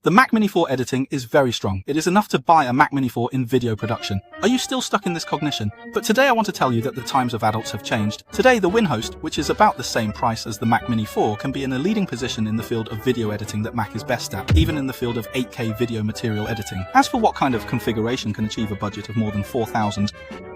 The Mac Mini 4 editing is very strong. It is enough to buy a Mac Mini 4 in video production. Are you still stuck in this cognition? But today I want to tell you that the times of adults have changed. Today the WinHost, which is about the same price as the Mac Mini 4, can be in a leading position in the field of video editing that Mac is best at, even in the field of 8K video material editing. As for what kind of configuration can achieve a budget of more than $4,000,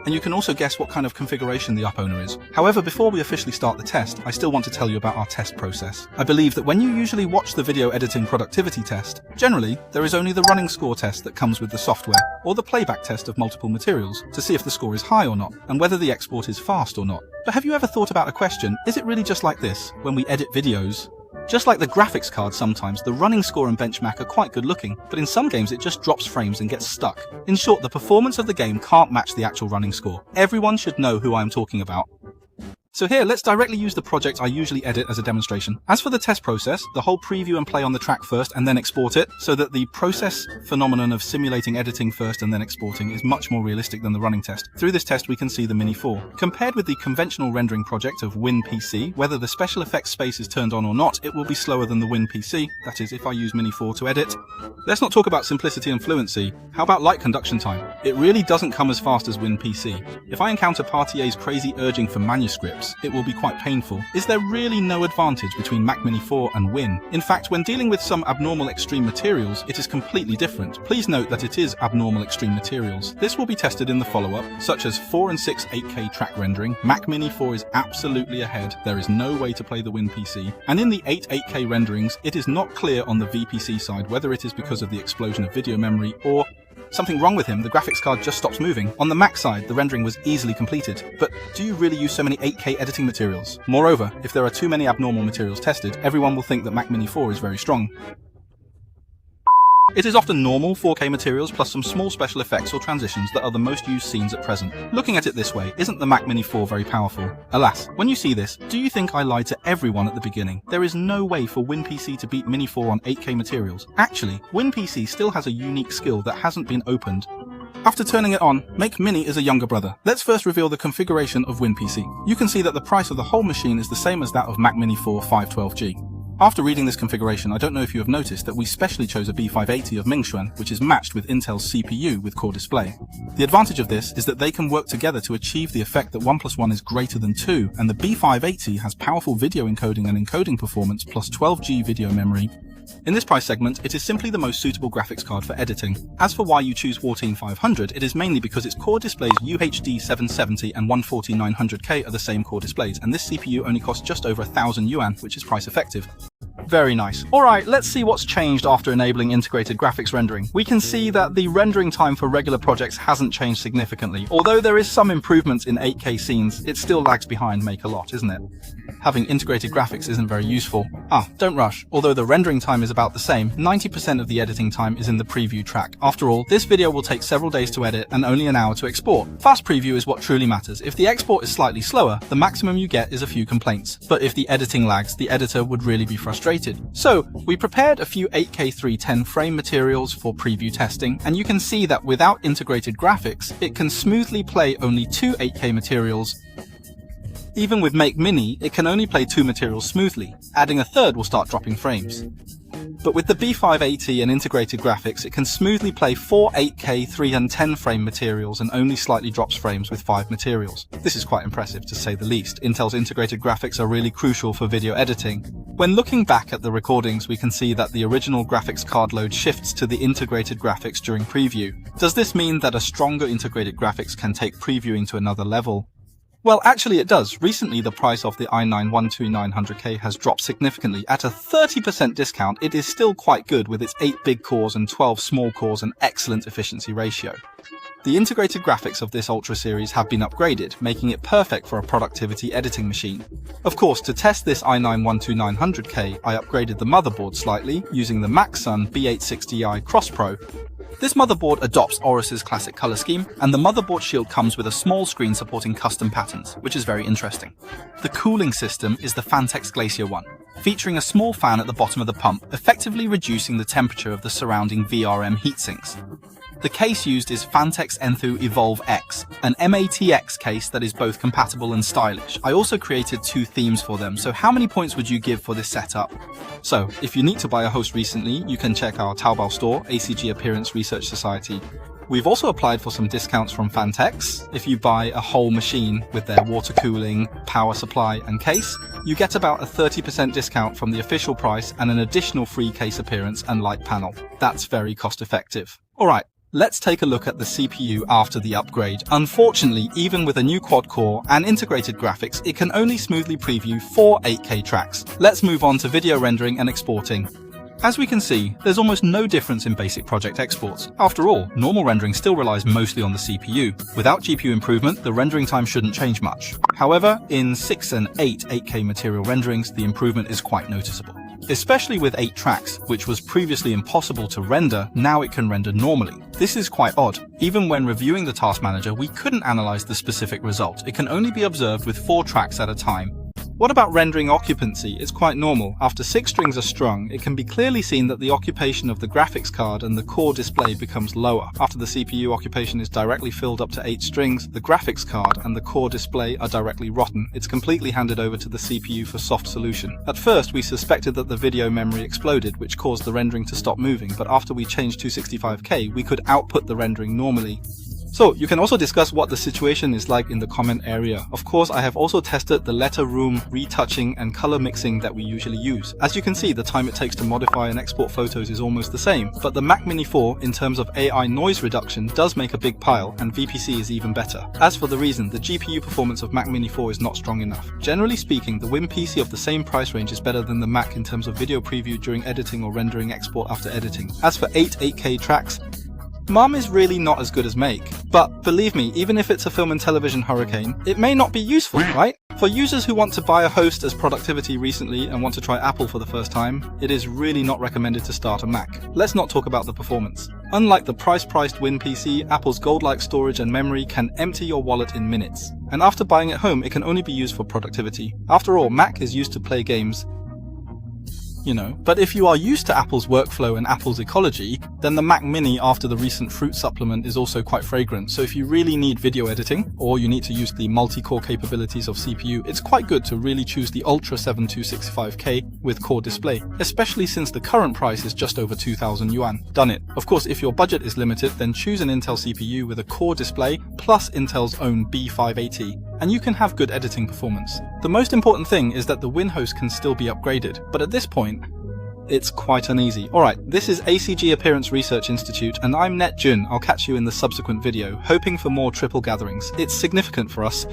and you can also guess what kind of configuration the up-owner is. However, before we officially start the test, I still want to tell you about our test process. I believe that when you usually watch the video editing productivity test, generally, there is only the running score test that comes with the software, or the playback test of multiple materials, to see if the score is high or not, and whether the export is fast or not. But have you ever thought about a question, is it really just like this, when we edit videos? Just like the graphics card sometimes, the running score and benchmark are quite good looking, but in some games it just drops frames and gets stuck. In short, the performance of the game can't match the actual running score. Everyone should know who I'm talking about. So here, let's directly use the project I usually edit as a demonstration. As for the test process, the whole preview and play on the track first and then export it, so that the process phenomenon of simulating editing first and then exporting is much more realistic than the running test. Through this test we can see the Mini 4. Compared with the conventional rendering project of WinPC, whether the special effects space is turned on or not, it will be slower than the WinPC, that is if I use Mini 4 to edit. Let's not talk about simplicity and fluency. How about light conduction time? It really doesn't come as fast as WinPC. If I encounter Party A's crazy urging for manuscripts, it will be quite painful. Is there really no advantage between Mac Mini 4 and Win? In fact, when dealing with some abnormal extreme materials, it is completely different. Please note that it is abnormal extreme materials. This will be tested in the follow-up, such as 4 and 6 8K track rendering. Mac Mini 4 is absolutely ahead. There is no way to play the Win PC. And in the 8K renderings, it is not clear on the VPC side whether it is because of the explosion of video memory or something wrong with him, the graphics card just stops moving. On the Mac side, the rendering was easily completed. But do you really use so many 8K editing materials? Moreover, if there are too many abnormal materials tested, everyone will think that Mac Mini 4 is very strong. It is often normal 4K materials plus some small special effects or transitions that are the most used scenes at present. Looking at it this way, isn't the Mac Mini 4 very powerful? Alas, when you see this, do you think I lied to everyone at the beginning? There is no way for WinPC to beat Mini 4 on 8K materials. Actually, WinPC still has a unique skill that hasn't been opened. After turning it on, make Mini is a younger brother. Let's first reveal the configuration of WinPC. You can see that the price of the whole machine is the same as that of Mac Mini 4 512G. After reading this configuration, I don't know if you have noticed that we specially chose a B580 of Mingxuan, which is matched with Intel's CPU with Core Display. The advantage of this is that they can work together to achieve the effect that 1 + 1 is greater than 2, and the B580 has powerful video encoding and encoding performance plus 12G video memory. In this price segment, it is simply the most suitable graphics card for editing. As for why you choose 14500, it is mainly because its Core Display's UHD 770 and 14900K are the same core displays, and this CPU only costs just over 1000 yuan, which is price effective. Very nice. Alright, let's see what's changed after enabling integrated graphics rendering. We can see that the rendering time for regular projects hasn't changed significantly. Although there is some improvements in 8K scenes, it still lags behind Make a Lot, isn't it? Having integrated graphics isn't very useful. Don't rush. Although the rendering time is about the same, 90% of the editing time is in the preview track. After all, this video will take several days to edit and only an hour to export. Fast preview is what truly matters. If the export is slightly slower, the maximum you get is a few complaints. But if the editing lags, the editor would really be frustrated. So, we prepared a few 8K 310 frame materials for preview testing, and you can see that without integrated graphics, it can smoothly play only 2 8K materials. Even with Make Mini, it can only play 2 materials smoothly. Adding a third will start dropping frames. But with the B580 and integrated graphics, it can smoothly play 4 8K 310 frame materials and only slightly drops frames with 5 materials. This is quite impressive to say the least. Intel's integrated graphics are really crucial for video editing. When looking back at the recordings, we can see that the original graphics card load shifts to the integrated graphics during preview. Does this mean that a stronger integrated graphics can take previewing to another level? Well, actually it does. Recently, the price of the i9 12900K has dropped significantly. At a 30% discount, it is still quite good with its 8 big cores and 12 small cores and excellent efficiency ratio. The integrated graphics of this Ultra series have been upgraded, making it perfect for a productivity editing machine. Of course, to test this i9 12900K, I upgraded the motherboard slightly, using the Maxsun B860i Cross Pro. This motherboard adopts Aorus's classic color scheme, and the motherboard shield comes with a small screen supporting custom patterns, which is very interesting. The cooling system is the Fantex Glacier one, featuring a small fan at the bottom of the pump, effectively reducing the temperature of the surrounding VRM heatsinks. The case used is Phanteks Enthoo Evolve X, an MATX case that is both compatible and stylish. I also created 2 themes for them, so how many points would you give for this setup? So, if you need to buy a host recently, you can check our Taobao store, ACG Appearance Research Society. We've also applied for some discounts from Phanteks. If you buy a whole machine with their water cooling, power supply and case, you get about a 30% discount from the official price and an additional free case appearance and light panel. That's very cost effective. Alright, let's take a look at the CPU after the upgrade. Unfortunately, even with a new quad-core and integrated graphics, it can only smoothly preview 4 8K tracks. Let's move on to video rendering and exporting. As we can see, there's almost no difference in basic project exports. After all, normal rendering still relies mostly on the CPU. Without GPU improvement, the rendering time shouldn't change much. However, in 6 and 8 8K material renderings, the improvement is quite noticeable. Especially with 8 tracks, which was previously impossible to render, now it can render normally. This is quite odd. Even when reviewing the task manager, we couldn't analyze the specific result. It can only be observed with 4 tracks at a time. What about rendering occupancy? It's quite normal. After 6 strings are strung, it can be clearly seen that the occupation of the graphics card and the core display becomes lower. After the CPU occupation is directly filled up to 8 strings, the graphics card and the core display are directly rotten. It's completely handed over to the CPU for soft solution. At first, we suspected that the video memory exploded, which caused the rendering to stop moving, but after we changed to 65K, we could output the rendering normally. So, you can also discuss what the situation is like in the comment area. Of course, I have also tested the letter room, retouching and color mixing that we usually use. As you can see, the time it takes to modify and export photos is almost the same, but the Mac Mini 4, in terms of AI noise reduction, does make a big pile, and VPC is even better. As for the reason, the GPU performance of Mac Mini 4 is not strong enough. Generally speaking, the WinPC of the same price range is better than the Mac in terms of video preview during editing or rendering export after editing. As for 8 8K tracks, Mum is really not as good as Make. But believe me, even if it's a film and television hurricane, it may not be useful, right? For users who want to buy a host as productivity recently and want to try Apple for the first time, it is really not recommended to start a Mac. Let's not talk about the performance. Unlike the price-priced WinPC, Apple's gold-like storage and memory can empty your wallet in minutes. And after buying at home, it can only be used for productivity. After all, Mac is used to play games, you know. But if you are used to Apple's workflow and Apple's ecology, then the Mac Mini after the recent fruit supplement is also quite fragrant. So if you really need video editing, or you need to use the multi-core capabilities of CPU, it's quite good to really choose the Ultra 7265K with core display, especially since the current price is just over 2,000 yuan. Done it. Of course, if your budget is limited, then choose an Intel CPU with a core display plus Intel's own B580. And you can have good editing performance. The most important thing is that the WinHost can still be upgraded, but at this point, it's quite uneasy. Alright, this is ACG Appearance Research Institute, and I'm NetJun. I'll catch you in the subsequent video, hoping for more triple gatherings. It's significant for us.